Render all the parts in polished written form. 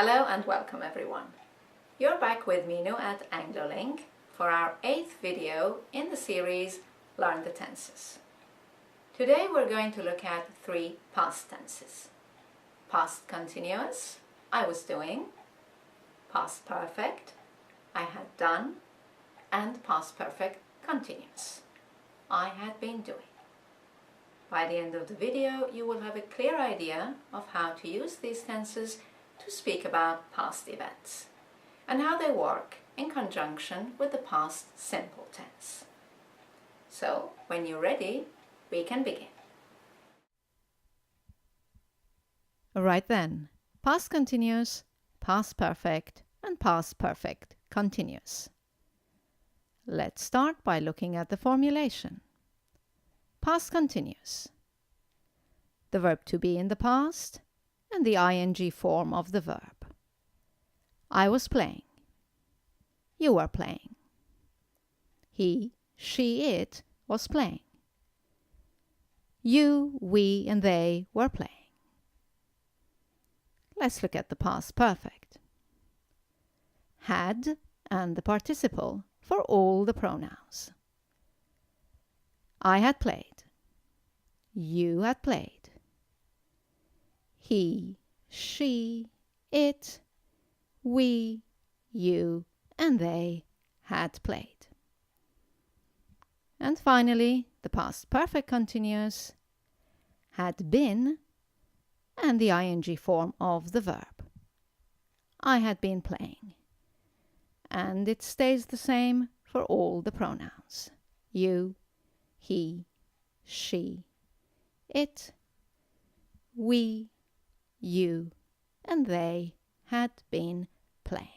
Hello and welcome everyone. You're back with Minu at AngloLink for our 8th video in the series Learn the Tenses. Today we're going to look at 3 past tenses. Past continuous, I was doing, past perfect, I had done, and past perfect continuous, I had been doing. By the end of the video you will have a clear idea of how to use these tenses to speak about past events and how they work in conjunction with the past simple tense. So, when you're ready, we can begin. Right then, past continuous, past perfect, and past perfect continuous. Let's start by looking at the formulation. Past continuous. The verb to be in the past and the ing form of the verb. I was playing. You were playing. He, she, it was playing. You, we, and they were playing. Let's look at the past perfect. Had and the participle for all the pronouns. I had played. You had played. He, she, it, we, you, and they had played. And finally, the past perfect continuous had been and the ing form of the verb. I had been playing. And it stays the same for all the pronouns. You, he, she, it, we, you, and they had been playing.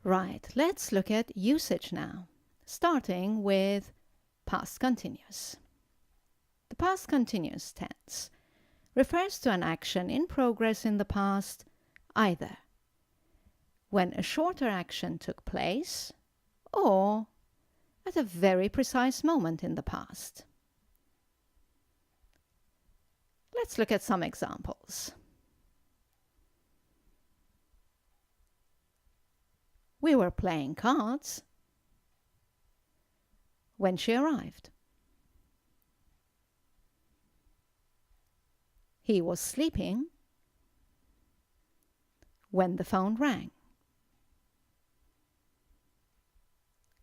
Right, let's look at usage now, starting with past continuous. The past continuous tense refers to an action in progress in the past, either when a shorter action took place or at a very precise moment in the past. Let's look at some examples. We were playing cards when she arrived. He was sleeping when the phone rang.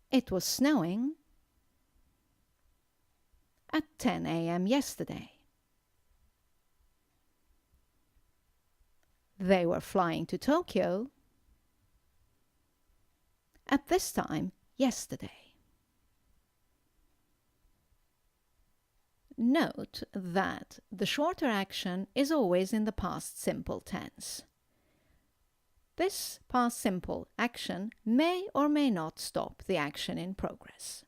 It was snowing at 10 a.m. yesterday. They were flying to Tokyo at this time yesterday. Note that the shorter action is always in the past simple tense. This past simple action may or may not stop the action in progress.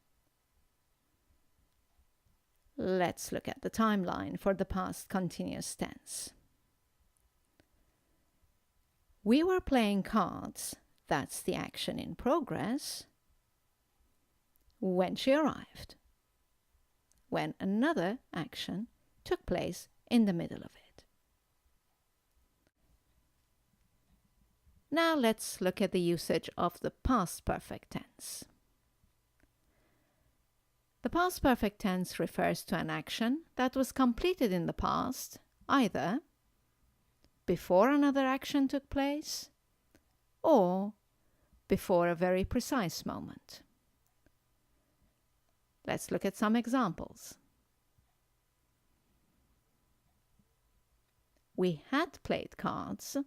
Let's look at the timeline for the past continuous tense. We were playing cards, that's the action in progress, when she arrived, when another action took place in the middle of it. Now let's look at the usage of the past perfect tense. The past perfect tense refers to an action that was completed in the past, either before another action took place or before a very precise moment. Let's look at some examples. We had played cards.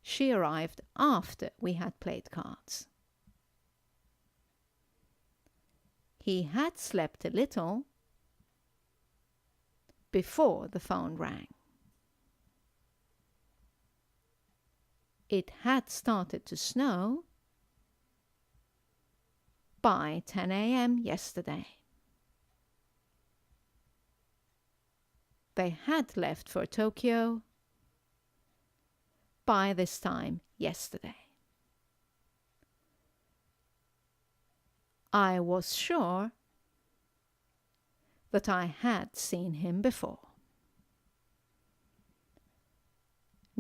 She arrived after we had played cards. He had slept a little before the phone rang. It had started to snow by 10 a.m. yesterday. They had left for Tokyo by this time yesterday. I was sure that I had seen him before.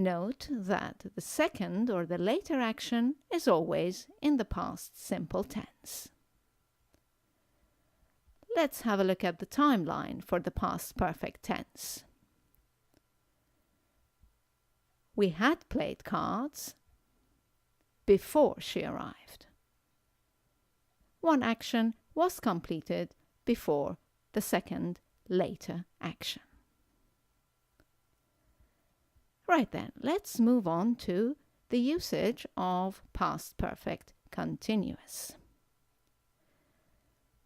Note that the second or the later action is always in the past simple tense. Let's have a look at the timeline for the past perfect tense. We had played cards before she arrived. One action was completed before the second later action. Right then, let's move on to the usage of past perfect continuous.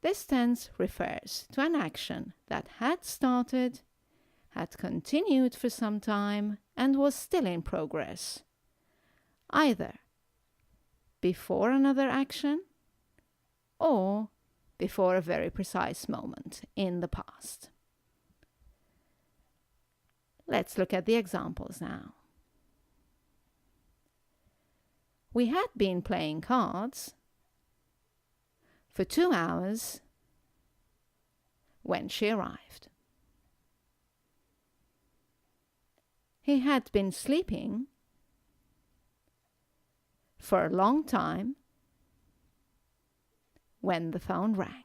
This tense refers to an action that had started, had continued for some time, and was still in progress, either before another action or before a very precise moment in the past. Let's look at the examples now. We had been playing cards for 2 hours when she arrived. He had been sleeping for a long time when the phone rang.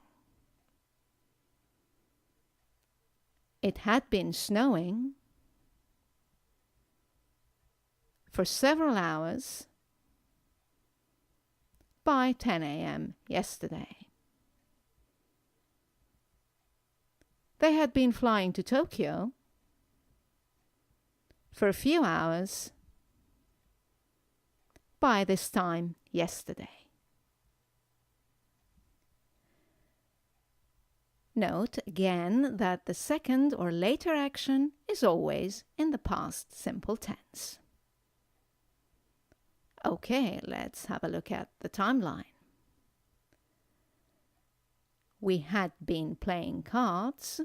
It had been snowing for several hours by 10 a.m. yesterday. They had been flying to Tokyo for a few hours by this time yesterday. Note again that the second or later action is always in the past simple tense. Okay, let's have a look at the timeline. We had been playing cards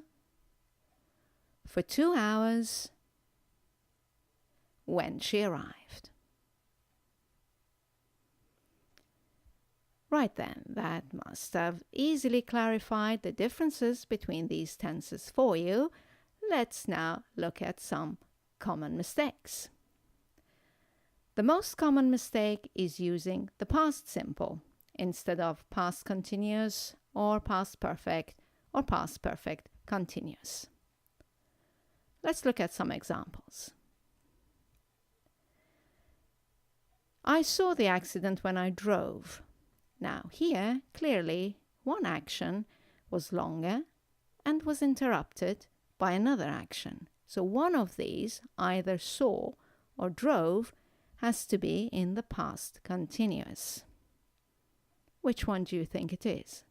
for 2 hours when she arrived. Right then, that must have easily clarified the differences between these tenses for you. Let's now look at some common mistakes. The most common mistake is using the past simple instead of past continuous or past perfect or past perfect continuous. Let's look at some examples. I saw the accident when I drove. Now here, clearly, one action was longer and was interrupted by another action. So one of these, either saw or drove, has to be in the past continuous. Which one do you think it is?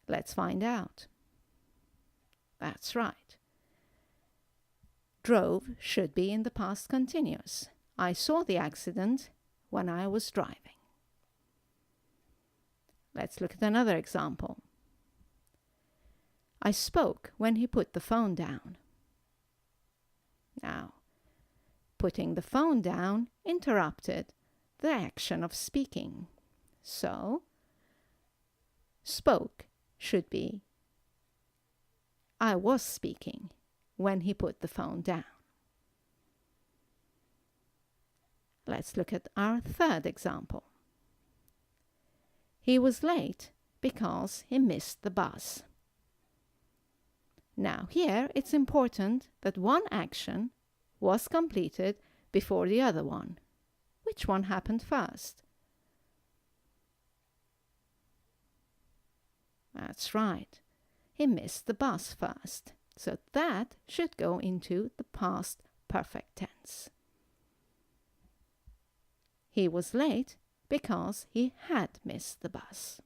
Let's find out. That's right. Drove should be in the past continuous. I saw the accident when I was driving. Let's look at another example. I spoke when he put the phone down. Now, putting the phone down interrupted the action of speaking. So, spoke should be I was speaking when he put the phone down. Let's look at our third example. He was late because he missed the bus. Now here it's important that one action was completed before the other one. Which one happened first? That's right. He missed the bus first. So that should go into the past perfect tense. He was late because he had missed the bus.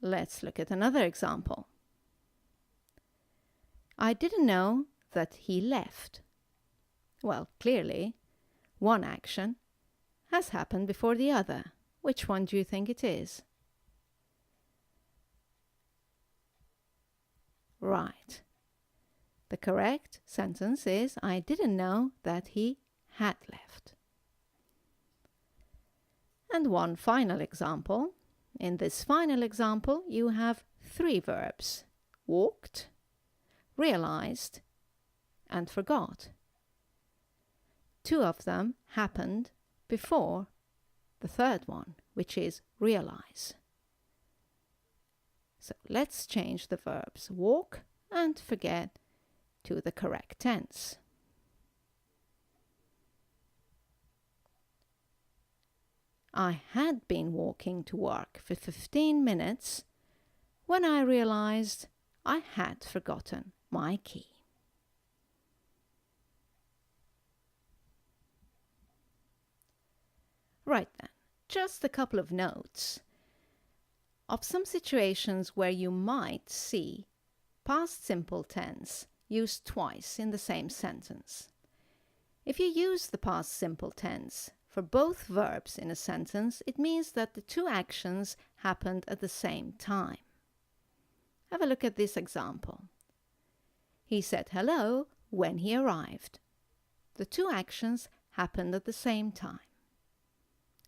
Let's look at another example. I didn't know that he left. Well, clearly, one action has happened before the other. Which one do you think it is? Right. The correct sentence is, I didn't know that he had left. And one final example. In this final example, you have 3 verbs. Walked, realized and forgot. Two of them happened before the third one, which is realize. So let's change the verbs walk and forget to the correct tense. I had been walking to work for 15 minutes when I realized I had forgotten my key. Right then, just a couple of notes of some situations where you might see past simple tense used twice in the same sentence. If you use the past simple tense for both verbs in a sentence, it means that the two actions happened at the same time. Have a look at this example. He said hello when he arrived. The two actions happened at the same time,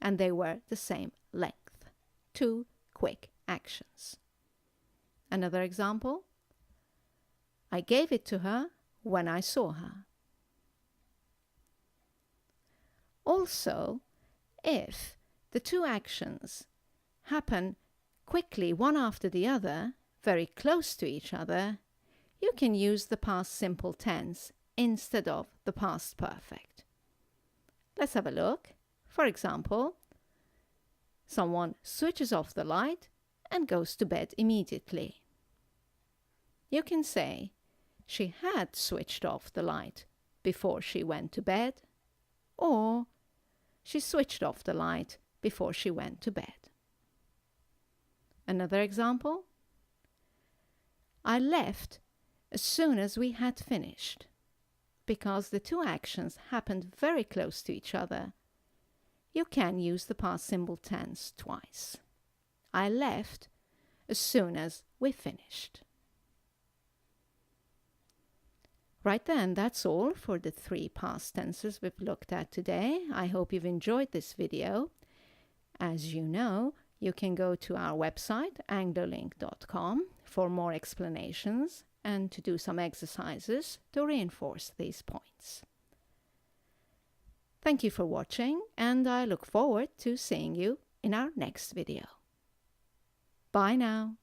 and they were the same length. Two quick actions. Another example. I gave it to her when I saw her. Also, if the two actions happen quickly one after the other, very close to each other, you can use the past simple tense instead of the past perfect. Let's have a look. For example, someone switches off the light and goes to bed immediately. You can say, she had switched off the light before she went to bed, or she switched off the light before she went to bed. Another example. I left as soon as we had finished. Because the two actions happened very close to each other, you can use the past simple tense twice. I left as soon as we finished. Right then, that's all for the 3 past tenses we've looked at today. I hope you've enjoyed this video. As you know, you can go to our website, anglolink.com, for more explanations and to do some exercises to reinforce these points. Thank you for watching, and I look forward to seeing you in our next video. Bye now.